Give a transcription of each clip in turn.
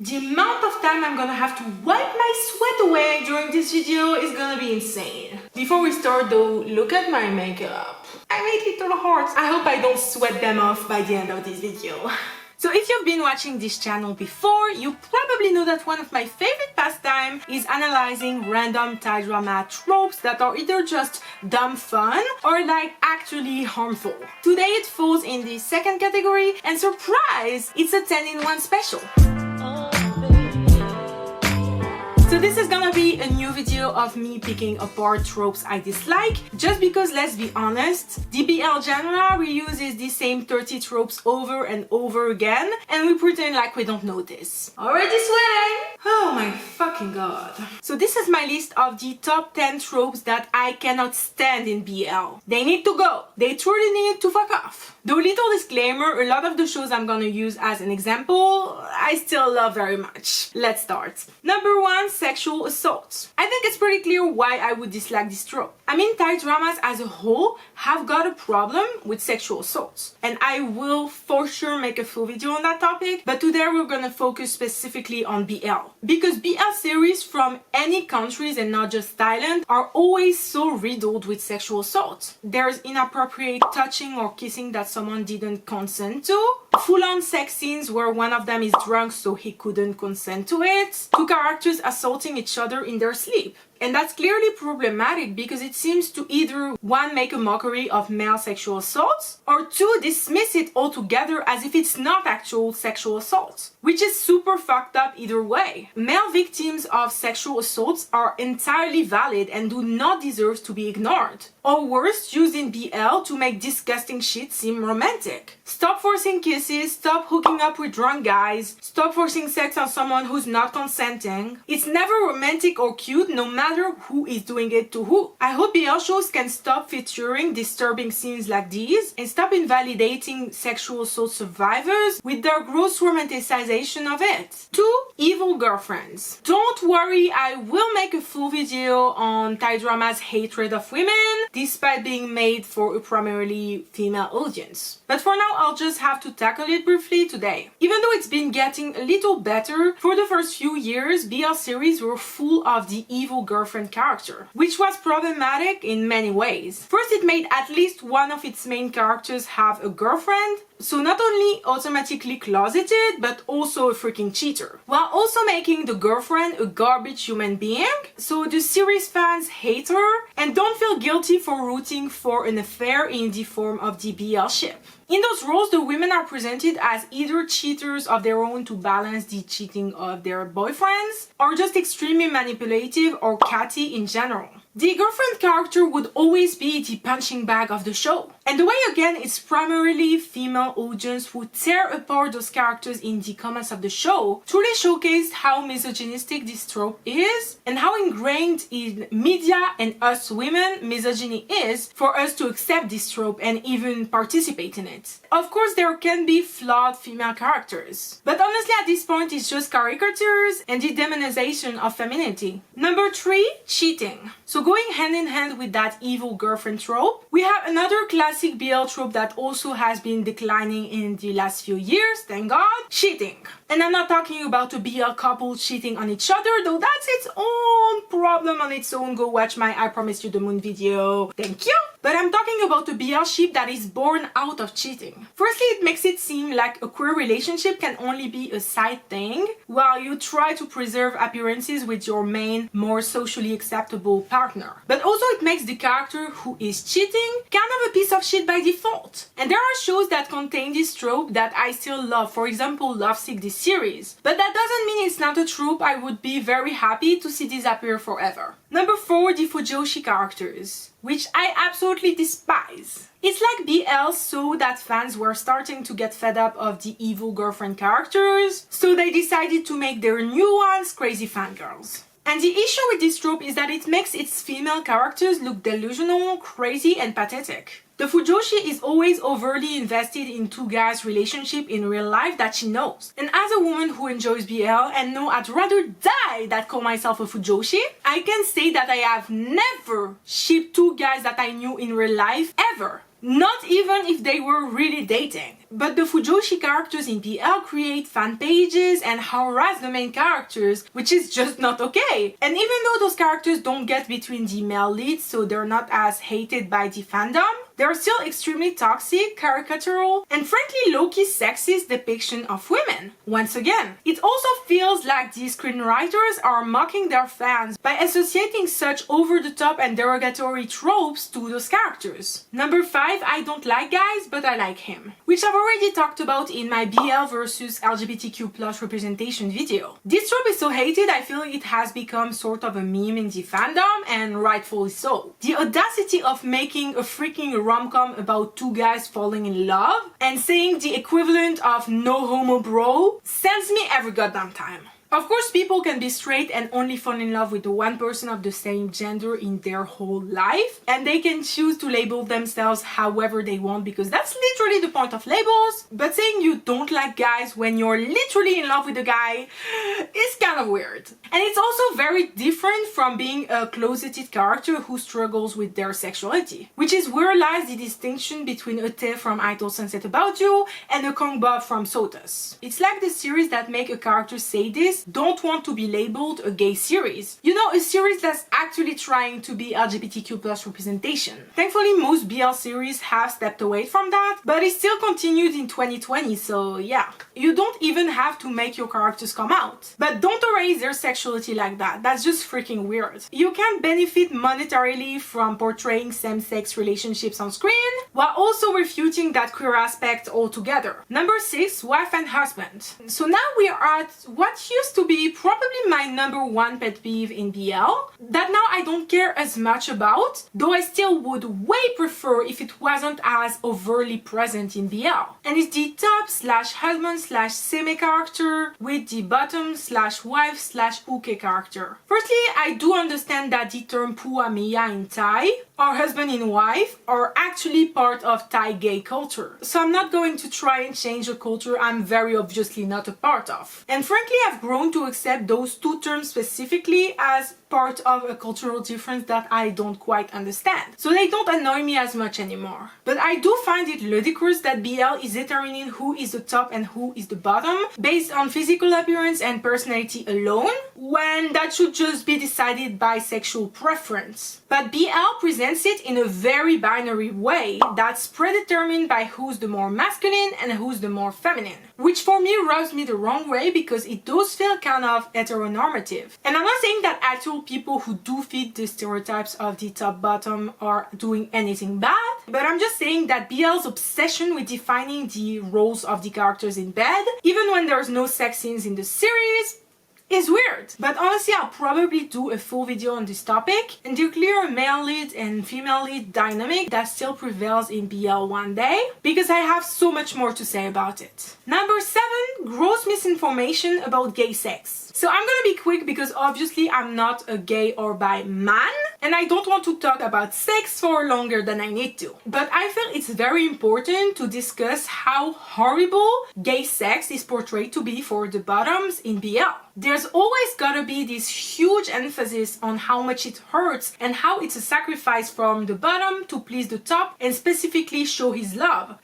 The amount of time I'm gonna have to wipe my sweat away during this video is gonna be insane. Before we start though, look at my makeup. I made little hearts. I hope I don't sweat them off by the end of this video. So if you've been watching this channel before, you probably know that one of my favorite pastime is analyzing random Thai drama tropes that are either just dumb fun or like actually harmful. Today it falls in the second category, and surprise, it's a 10-in-1 special. So this is gonna be a new video of me picking apart tropes I dislike, just because, let's be honest, the BL genre reuses the same 30 tropes over and over again, and we pretend like we don't notice. Already sweating! Oh my fucking god. So this is my list of the top 10 tropes that I cannot stand in BL. They need to go. They truly need to fuck off. Though little disclaimer, a lot of the shows I'm gonna use as an example, I still love very much. Let's start. Number 1, sexual assault. I think it's pretty clear why I would dislike this trope. I mean, Thai dramas as a whole have got a problem with sexual assault, and I will for sure make a full video on that topic, but today we're gonna focus specifically on BL. Because BL series from any countries and not just Thailand are always so riddled with sexual assault. There's inappropriate touching or kissing that someone didn't consent to, full-on sex scenes where one of them is drunk so he couldn't consent to it, 2 characters assaulting each other in their sleep. And that's clearly problematic because it seems to either 1, make a mockery of male sexual assault, or 2, dismiss it altogether as if it's not actual sexual assault, which is super fucked up either way. Male victims of sexual assaults are entirely valid and do not deserve to be ignored. Or worse, used in BL to make disgusting shit seem romantic. Stop forcing kisses, stop hooking up with drunk guys, stop forcing sex on someone who's not consenting. It's never romantic or cute, no matter who is doing it to who. I hope BL shows can stop featuring disturbing scenes like these and stop invalidating sexual assault survivors with their gross romanticization of it. 2, evil girlfriends. Don't worry, I will make a full video on Thai drama's hatred of women, despite being made for a primarily female audience. But for now, I'll just have to tackle it briefly today. Even though it's been getting a little better, for the first few years, BL series were full of the evil girlfriend character, which was problematic in many ways. First, it made at least one of its main characters have a girlfriend, so not only automatically closeted, but also a freaking cheater, while also making the girlfriend a garbage human being, so the series fans hate her and don't feel guilty for rooting for an affair in the form of the BL ship. In those roles, the women are presented as either cheaters of their own to balance the cheating of their boyfriends, or just extremely manipulative or catty in general. The girlfriend character would always be the punching bag of the show. And the way, again, it's primarily female audience who tear apart those characters in the comments of the show truly showcased how misogynistic this trope is and how ingrained in media and us women misogyny is for us to accept this trope and even participate in it. Of course, there can be flawed female characters, but honestly at this point it's just caricatures and the demonization of femininity. Number 3, cheating. So going hand in hand with that evil girlfriend trope, we have another classic BL trope that also has been declining in the last few years, thank God, cheating. And I'm not talking about a BL couple cheating on each other, though that's its own problem on its own. Go watch my I Promise You the Moon video, thank you. But I'm talking about a BL ship that is born out of cheating. Firstly, it makes it seem like a queer relationship can only be a side thing, while you try to preserve appearances with your main, more socially acceptable partner. But also it makes the character who is cheating kind of a piece of shit by default. And there are shows that contain this trope that I still love, for example Lovesick this series. But that doesn't mean it's not a trope I would be very happy to see disappear forever. Number 4, the fujoshi characters, which I absolutely despise. It's like BL saw that fans were starting to get fed up of the evil girlfriend characters, so they decided to make their new ones crazy fangirls. And the issue with this trope is that it makes its female characters look delusional, crazy, and pathetic. The fujoshi is always overly invested in 2 guys' relationship in real life that she knows. And as a woman who enjoys BL and know I'd rather die than call myself a fujoshi, I can say that I have never shipped 2 guys that I knew in real life ever. Not even if they were really dating. but the fujoshi characters in BL create fan pages and harass the main characters, which is just not okay. And even though those characters don't get between the male leads, so they're not as hated by the fandom, they're still extremely toxic, caricatural, and frankly low-key sexist depiction of women. Once again, it also feels like these screenwriters are mocking their fans by associating such over-the-top and derogatory tropes to those characters. Number 5, I don't like guys, but I like him, which I've already talked about in my BL versus LGBTQ+ representation video. This trope is so hated, I feel it has become sort of a meme in the fandom, and rightfully so. The audacity of making a freaking rom-com about two guys falling in love and saying the equivalent of no homo bro sends me every goddamn time. Of course, people can be straight and only fall in love with the one person of the same gender in their whole life, and they can choose to label themselves however they want because that's literally the point of labels. But saying you don't like guys when you're literally in love with a guy is kind of weird. And it's also very different from being a closeted character who struggles with their sexuality, which is where lies the distinction between a Te from I Told Sunset About You and a Kongba from Sotus. It's like the series that make a character say this don't want to be labeled a gay series. You know, a series that's actually trying to be LGBTQ+ representation. Thankfully, most BL series have stepped away from that, but it still continued in 2020, so yeah. You don't even have to make your characters come out. But don't erase their sexuality like that. That's just freaking weird. You can benefit monetarily from portraying same-sex relationships on screen, while also refuting that queer aspect altogether. Number 6, wife and husband. So now we are at what used to be probably my number 1 pet peeve in BL, that now I don't care as much about, though I still would way prefer if it wasn't as overtly present in BL. And it's the top/husband/seme character with the bottom/wife/uke character. Firstly, I do understand that the term puamiya in Thai, or husband and wife, are actually part of Thai gay culture. So I'm not going to try and change a culture I'm very obviously not a part of. And frankly, I've grown to accept those two terms specifically as part of a cultural difference that I don't quite understand. So they don't annoy me as much anymore. But I do find it ludicrous that BL is determining who is the top and who is the bottom based on physical appearance and personality alone, when that should just be decided by sexual preference. But BL presents it in a very binary way that's predetermined by who's the more masculine and who's the more feminine, which for me rubs me the wrong way because it does feel kind of heteronormative. And I'm not saying that actual people who do fit the stereotypes of the top-bottom are doing anything bad, but I'm just saying that BL's obsession with defining the roles of the characters in bed, even when there's no sex scenes in the series, is weird. But honestly, I'll probably do a full video on this topic and declare a male lead and female lead dynamic that still prevails in BL one day, because I have so much more to say about it. Number 7, gross misinformation about gay sex. So I'm gonna be quick because obviously I'm not a gay or bi man and I don't want to talk about sex for longer than I need to. But I feel it's very important to discuss how horrible gay sex is portrayed to be for the bottoms in BL. There's always gotta be this huge emphasis on how much it hurts and how it's a sacrifice from the bottom to please the top and specifically show his love.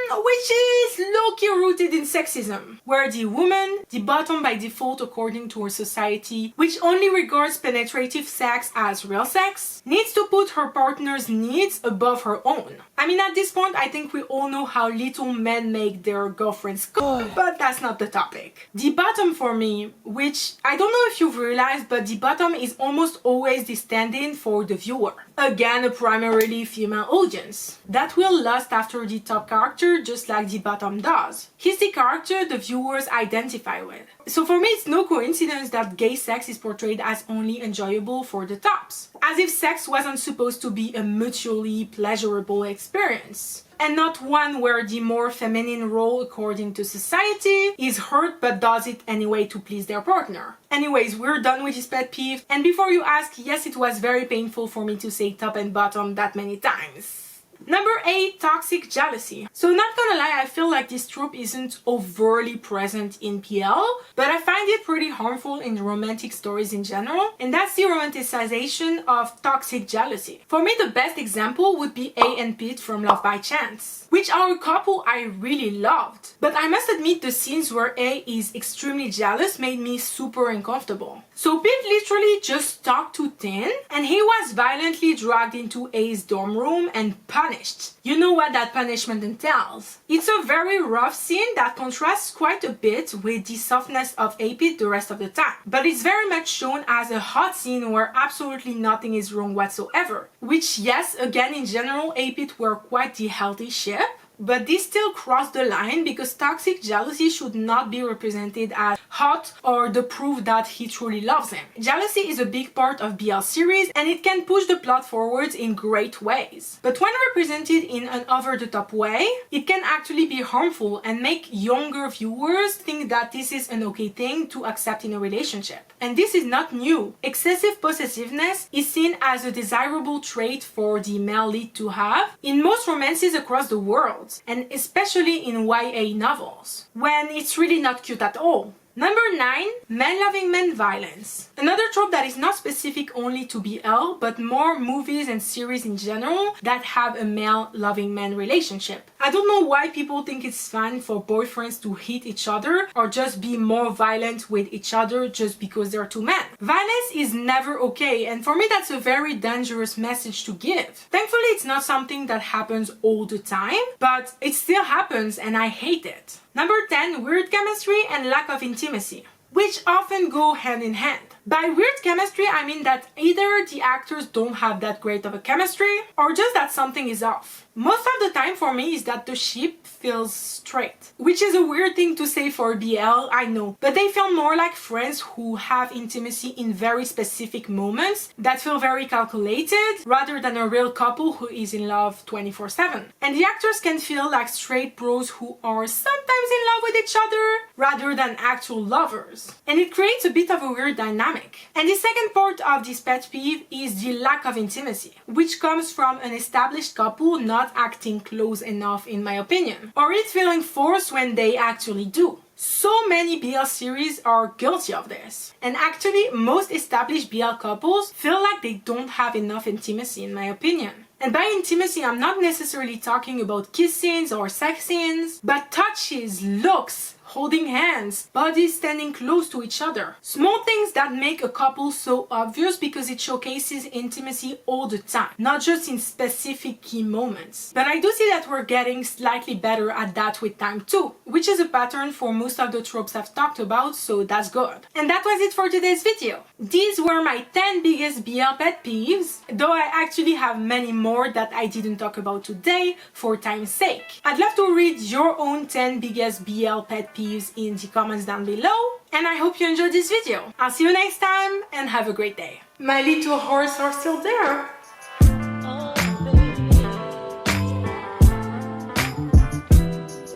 Which is low-key rooted in sexism, where the woman, the bottom by default according to our society, which only regards penetrative sex as real sex, needs to put her partner's needs above her own. I mean, at this point, I think we all know how little men make their girlfriends go, but that's not the topic. The bottom for me, which I don't know if you've realized, but the bottom is almost always the stand-in for the viewer. Again, a primarily female audience that will lust after the top character just like the bottom does. He's the character the viewers identify with. So for me, it's no coincidence that gay sex is portrayed as only enjoyable for the tops, as if sex wasn't supposed to be a mutually pleasurable experience, and not one where the more feminine role according to society is hurt but does it anyway to please their partner. Anyways, we're done with this pet peeve, and before you ask, yes, it was very painful for me to say top and bottom that many times. Number 8, toxic jealousy. So not gonna lie, I feel like this trope isn't overtly present in BL, but I find it pretty harmful in romantic stories in general, and that's the romanticization of toxic jealousy. For me, the best example would be A and Pete from Love by Chance, which are a couple I really loved. But I must admit the scenes where A is extremely jealous made me super uncomfortable. So Pete literally just stuck to Tin, and he was violently dragged into A's dorm room and punished. You know what that punishment entails. It's a very rough scene that contrasts quite a bit with the softness of A-Pit the rest of the time. But it's very much shown as a hot scene where absolutely nothing is wrong whatsoever. Which, yes, again in general, A-Pit were quite the healthy ship. But this still crossed the line because toxic jealousy should not be represented as hot or the proof that he truly loves him. Jealousy is a big part of BL series and it can push the plot forwards in great ways. But when represented in an over-the-top way, it can actually be harmful and make younger viewers think that this is an okay thing to accept in a relationship. And this is not new. Excessive possessiveness is seen as a desirable trait for the male lead to have in most romances across the world, and especially in YA novels, when it's really not cute at all. Number 9, men loving men violence. Another trope that is not specific only to BL, but more movies and series in general that have a male loving man relationship. I don't know why people think it's fun for boyfriends to hit each other or just be more violent with each other just because they're two men. Violence is never okay, and for me that's a very dangerous message to give. Thankfully it's not something that happens all the time, but it still happens and I hate it. Number 10, weird chemistry and lack of intimacy, which often go hand in hand. By weird chemistry, I mean that either the actors don't have that great of a chemistry or just that something is off. Most of the time for me is that the ship feels straight, which is a weird thing to say for BL, I know, but they feel more like friends who have intimacy in very specific moments that feel very calculated rather than a real couple who is in love 24/7. And the actors can feel like straight bros who are sometimes in love with each other rather than actual lovers. And it creates a bit of a weird dynamic. And the second part of this pet peeve is the lack of intimacy, which comes from an established couple not acting close enough in my opinion, or it feeling forced when they actually do. So many BL series are guilty of this. And actually, most established BL couples feel like they don't have enough intimacy in my opinion. And by intimacy, I'm not necessarily talking about kiss scenes or sex scenes, but touches, looks, holding hands, bodies standing close to each other. Small things that make a couple so obvious because it showcases intimacy all the time, not just in specific key moments. But I do see that we're getting slightly better at that with time too, which is a pattern for most of the tropes I've talked about, so that's good. And that was it for today's video. These were my 10 biggest BL pet peeves, though I actually have many more that I didn't talk about today for time's sake. I'd love to read your own 10 biggest BL pet peeves in the comments down below, and I hope you enjoyed this video. I'll see you next time and have a great day. My little horse are still there.